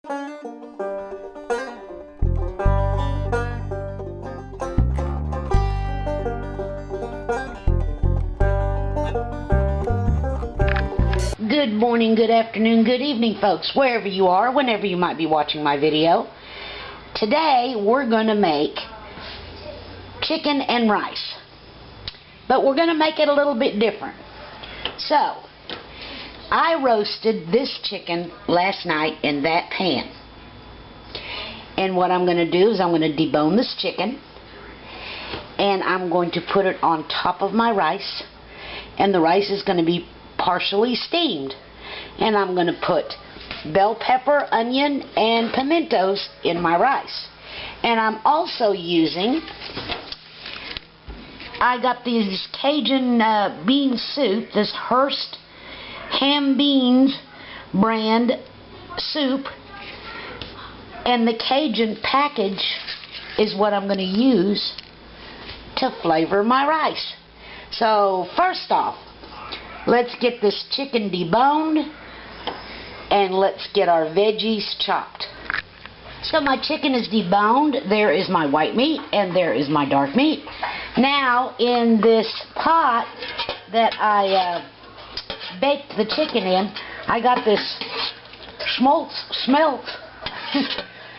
Good morning, good afternoon, good evening, folks, wherever you are, whenever you might be watching my video. Today, we're going to make chicken and rice. But we're going to make it a little bit different. So, I roasted this chicken last night in that pan. And what I'm going to do is I'm going to debone this chicken. And I'm going to put it on top of my rice. And the rice is going to be partially steamed, and I'm going to put bell pepper, onion, and pimentos in my rice. And I'm also using, I got these Cajun bean soup, this Hearst ham beans brand soup, and the Cajun package is what I'm going to use to flavor my rice. So first off, let's get this chicken deboned, and let's get our veggies chopped. So my chicken is deboned. There is my white meat, and there is my dark meat. Now, in this pot that I baked the chicken in, I got this smelt.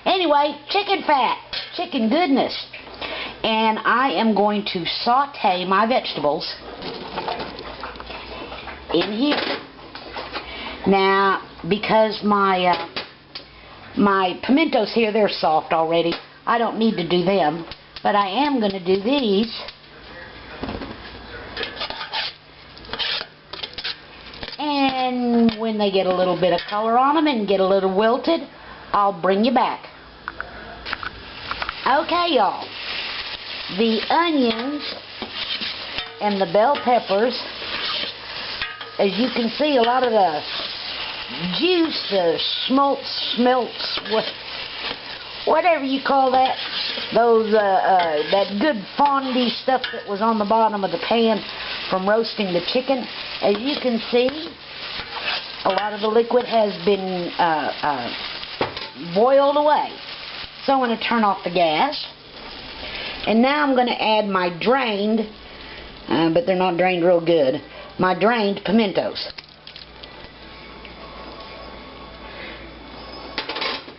Anyway, chicken fat, chicken goodness. And I am going to saute my vegetables in here. Now, because my pimentos here, they're soft already, I don't need to do them, but I am going to do these. And when they get a little bit of color on them and get a little wilted, I'll bring you back. Okay, y'all. The onions and the bell peppers, as you can see, a lot of the juice, the smelts, whatever you call that, those that good fondy stuff that was on the bottom of the pan from roasting the chicken. As you can see, a lot of the liquid has been boiled away. So I'm going to turn off the gas. And now I'm going to add my drained, but they're not drained real good, my drained pimentos.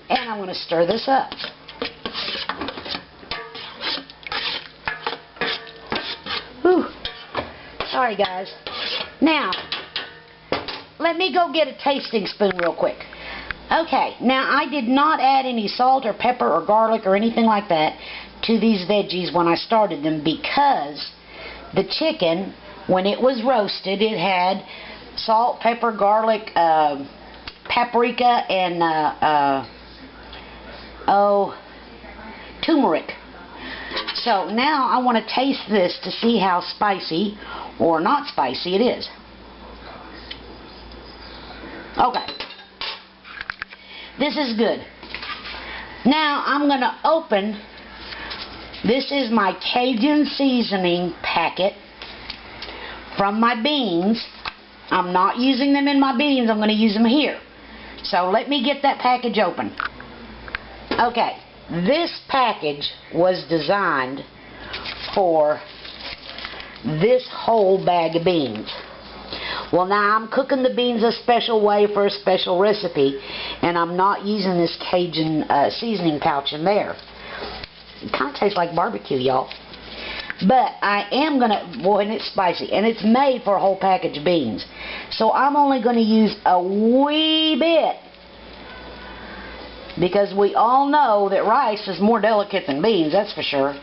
And I'm going to stir this up. Whew. Sorry, guys. Now, let me go get a tasting spoon real quick. Okay, now I did not add any salt or pepper or garlic or anything like that to these veggies when I started them, because the chicken, when it was roasted, it had salt, pepper, garlic, paprika, and turmeric. So now I want to taste this to see how spicy or not spicy it is. Okay. This is good. Now I'm going to open. This is my Cajun seasoning packet from my beans. I'm not using them in my beans. I'm going to use them here. So let me get that package open. Okay. This package was designed for this whole bag of beans. Well, now I'm cooking the beans a special way for a special recipe, and I'm not using this Cajun seasoning pouch in there. It kind of tastes like barbecue, y'all. But I am going to, boy, and it's spicy, and it's made for a whole package of beans. So I'm only going to use a wee bit, because we all know that rice is more delicate than beans, that's for sure.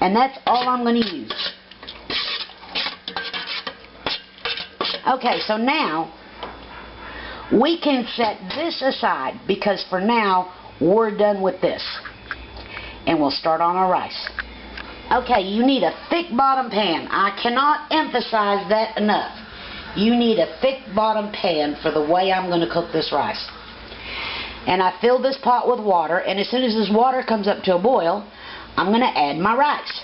And that's all I'm going to use. Okay, so now we can set this aside, because for now we're done with this. And we'll start on our rice. Okay, you need a thick bottom pan. I cannot emphasize that enough. You need a thick bottom pan for the way I'm going to cook this rice. And I filled this pot with water, and as soon as this water comes up to a boil, I'm going to add my rice.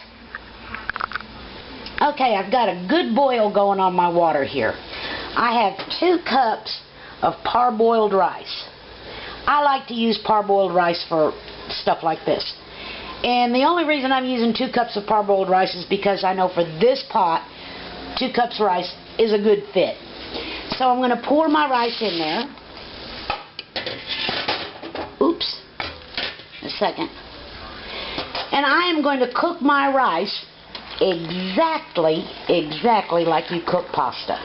Okay, I've got a good boil going on my water here. I have 2 cups of parboiled rice. I like to use parboiled rice for stuff like this. And the only reason I'm using 2 cups of parboiled rice is because I know for this pot, 2 cups of rice is a good fit. So I'm going to pour my rice in there. Oops. A second. And I am going to cook my rice exactly like you cook pasta.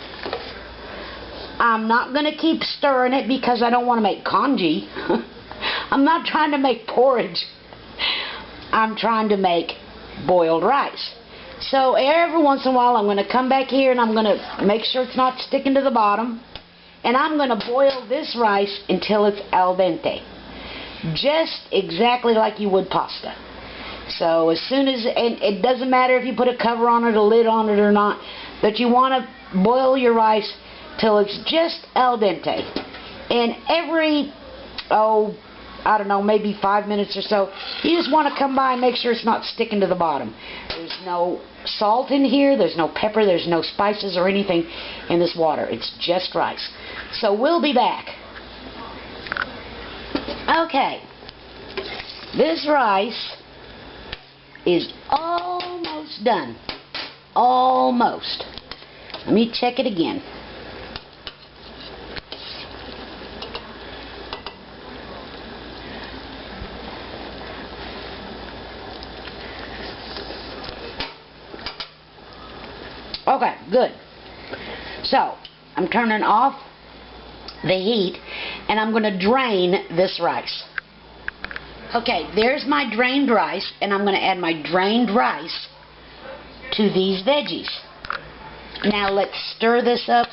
I'm not going to keep stirring it because I don't want to make congee. I'm not trying to make porridge. I'm trying to make boiled rice. So every once in a while I'm going to come back here and I'm going to make sure it's not sticking to the bottom. And I'm going to boil this rice until it's al dente. Just exactly like you would pasta. So as soon as, and it doesn't matter if you put a cover on it, a lid on it or not, but you want to boil your rice till it's just al dente. And every, I don't know, maybe 5 minutes or so, you just want to come by and make sure it's not sticking to the bottom. There's no salt in here, there's no pepper, there's no spices or anything in this water. It's just rice. So we'll be back. Okay. This rice is almost done. Almost. Let me check it again. Okay, good. So, I'm turning off the heat and I'm going to drain this rice. Okay, there's my drained rice, and I'm going to add my drained rice to these veggies. Now let's stir this up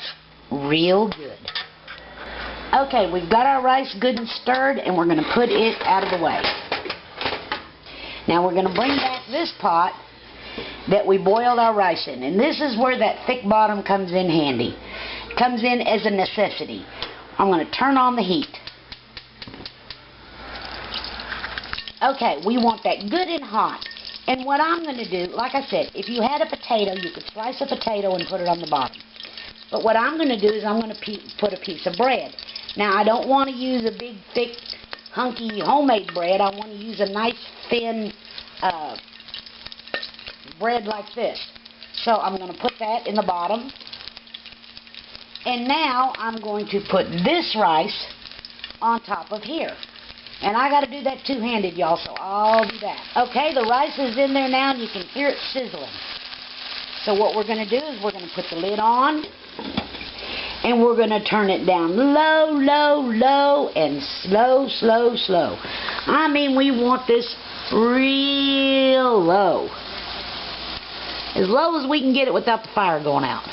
real good. Okay, we've got our rice good and stirred, and we're going to put it out of the way. Now we're going to bring back this pot that we boiled our rice in, and this is where that thick bottom comes in handy. It comes in as a necessity. I'm going to turn on the heat. Okay, we want that good and hot. And what I'm going to do, like I said, if you had a potato, you could slice a potato and put it on the bottom. But what I'm going to do is I'm going to put a piece of bread. Now, I don't want to use a big, thick, hunky homemade bread. I want to use a nice, thin bread like this. So I'm going to put that in the bottom. And now I'm going to put this rice on top of here. And I got to do that two-handed, y'all, so I'll do that. Okay, the rice is in there now, and you can hear it sizzling. So what we're going to do is we're going to put the lid on, and we're going to turn it down low, low, low, and slow, slow, slow. I mean, we want this real low. As low as we can get it without the fire going out.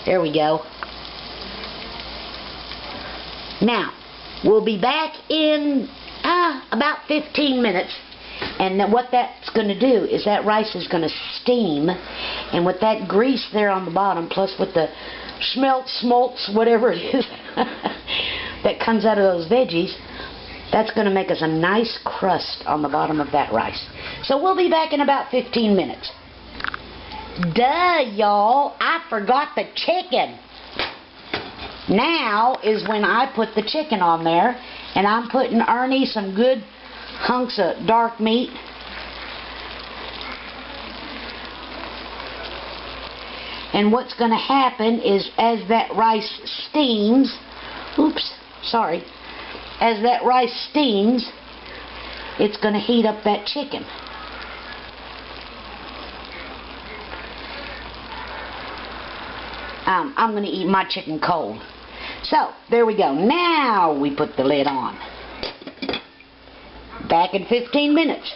There we go. Now, we'll be back in about 15 minutes. And then what that's going to do is that rice is going to steam. And with that grease there on the bottom, plus with the smolts, whatever it is, that comes out of those veggies, that's going to make us a nice crust on the bottom of that rice. So we'll be back in about 15 minutes. Duh, y'all. I forgot the chicken. Now is when I put the chicken on there. And I'm putting Ernie some good hunks of dark meat. And what's going to happen is as that rice steams, as that rice steams, it's going to heat up that chicken. I'm going to eat my chicken cold. So, there we go. Now we put the lid on. Back in 15 minutes.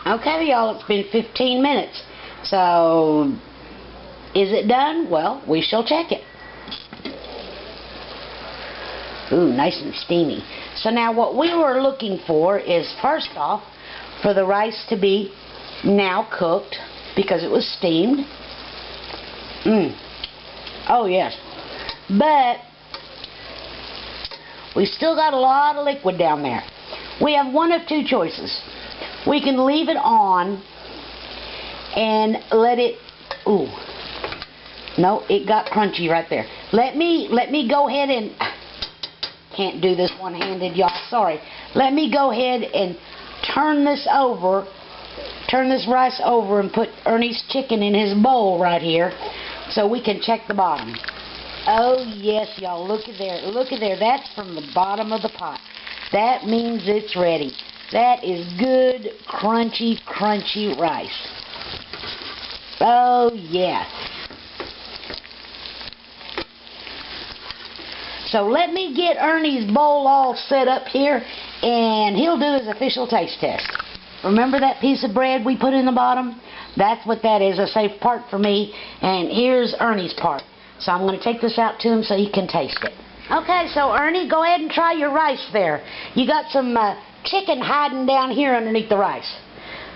Okay, y'all, it's been 15 minutes. So, is it done? Well, we shall check it. Ooh, nice and steamy. So now what we were looking for is, first off, for the rice to be now cooked because it was steamed. Oh, yes. But We still got a lot of liquid down there. We have one of two choices. We can leave it on and let it, ooh, no, it got crunchy right there. Let me go ahead and, can't do this one-handed, y'all, sorry. Let me go ahead and turn this rice over and put Ernie's chicken in his bowl right here so we can check the bottom. Oh yes, y'all, look at there, that's from the bottom of the pot. That means it's ready. That is good, crunchy, crunchy rice. Oh yeah. So let me get Ernie's bowl all set up here, and he'll do his official taste test. Remember that piece of bread we put in the bottom? That's what that is, a safe part for me. And here's Ernie's part. So I'm going to take this out to him so he can taste it. Okay, so Ernie, go ahead and try your rice there. You got some chicken hiding down here underneath the rice.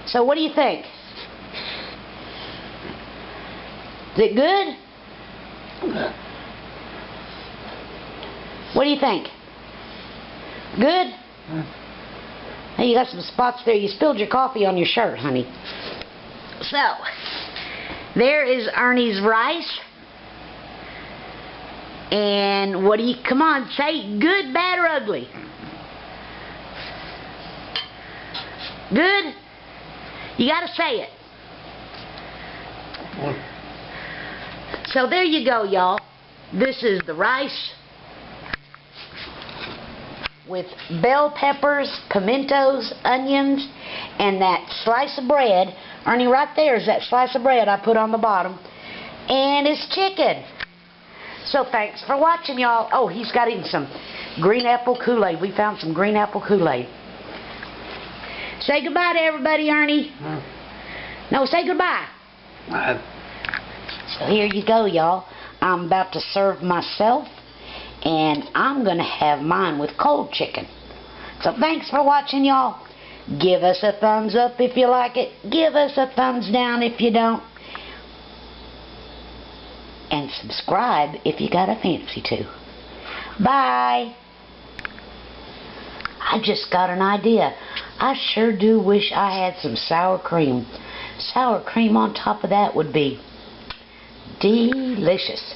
So what do you think? Is it good? What do you think? Good? Hey, you got some spots there. You spilled your coffee on your shirt, honey. So, there is Ernie's rice. And what do you, come on, say good, bad, or ugly. Good? You got to say it. So there you go, y'all. This is the rice with bell peppers, pimentos, onions, and that slice of bread. Ernie, right there is that slice of bread I put on the bottom. And it's chicken. So thanks for watching, y'all. Oh, he's got him some green apple Kool-Aid. We found some green apple Kool-Aid. Say goodbye to everybody, Ernie. No, say goodbye. So here you go, y'all. I'm about to serve myself, and I'm going to have mine with cold chicken. So thanks for watching, y'all. Give us a thumbs up if you like it. Give us a thumbs down if you don't. And subscribe if you got a fancy to. Bye. I just got an idea. I sure do wish I had some sour cream. Sour cream on top of that would be delicious.